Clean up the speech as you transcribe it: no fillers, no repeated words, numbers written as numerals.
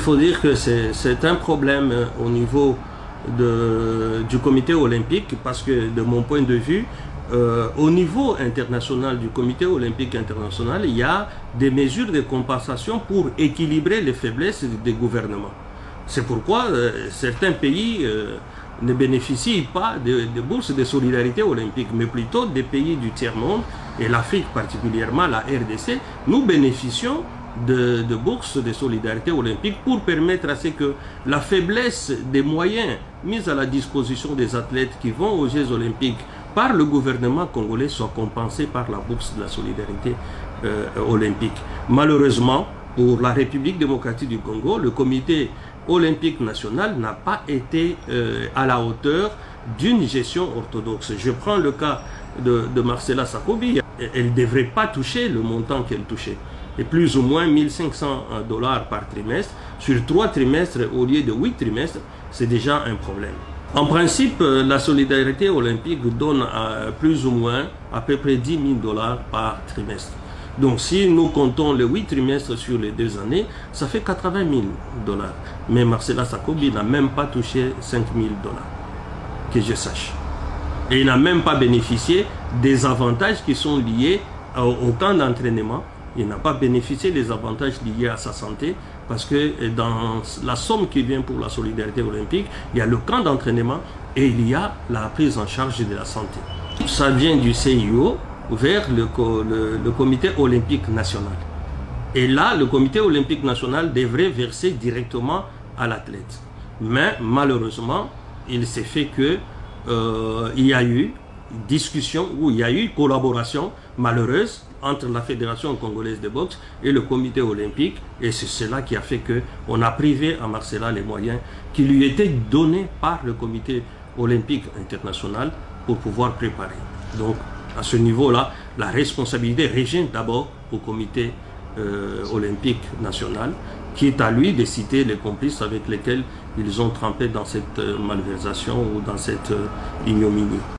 faut dire que c'est un problème au niveau du comité olympique parce que de mon point de vue, au niveau international du comité olympique international, il y a des mesures de compensation pour équilibrer les faiblesses des gouvernements. C'est pourquoi certains pays ne bénéficient pas de bourses de solidarité olympique, mais plutôt des pays du tiers-monde, et l'Afrique particulièrement, la RDC, nous bénéficions de bourses de solidarité olympique pour permettre à ce que la faiblesse des moyens mis à la disposition des athlètes qui vont aux Jeux olympiques par le gouvernement congolais soit compensée par la bourse de la solidarité olympique. Malheureusement, pour la République démocratique du Congo, le comité olympique national n'a pas été à la hauteur d'une gestion orthodoxe. Je prends le cas de Marcela Sakobi. Elle ne devrait pas toucher le montant qu'elle touchait. Et plus ou moins 1500 $ par trimestre. Sur 3 trimestres au lieu de 8 trimestres, c'est déjà un problème. En principe, la solidarité olympique donne plus ou moins à peu près 10 000 $ par trimestre. Donc si nous comptons les 8 trimestres sur les 2 années, ça fait 80 000 $. Mais Marcela Sakobi n'a même pas touché 5 000 $, que je sache. Et il n'a même pas bénéficié des avantages qui sont liés au camp d'entraînement. Il n'a pas bénéficié des avantages liés à sa santé parce que dans la somme qui vient pour la solidarité olympique, il y a le camp d'entraînement et il y a la prise en charge de la santé. Ça vient du CIO vers le comité olympique national. Et là, le comité olympique national devrait verser directement à l'athlète. Mais malheureusement, il s'est fait que il y a eu discussion ou il y a eu collaboration malheureuse entre la Fédération congolaise de boxe et le comité olympique, et c'est cela qui a fait qu'on a privé à Marcela les moyens qui lui étaient donnés par le comité olympique international pour pouvoir préparer. Donc à ce niveau-là, la responsabilité revient d'abord au comité olympique national, qui est à lui de citer les complices avec lesquels ils ont trempé dans cette malversation ou dans cette ignominie.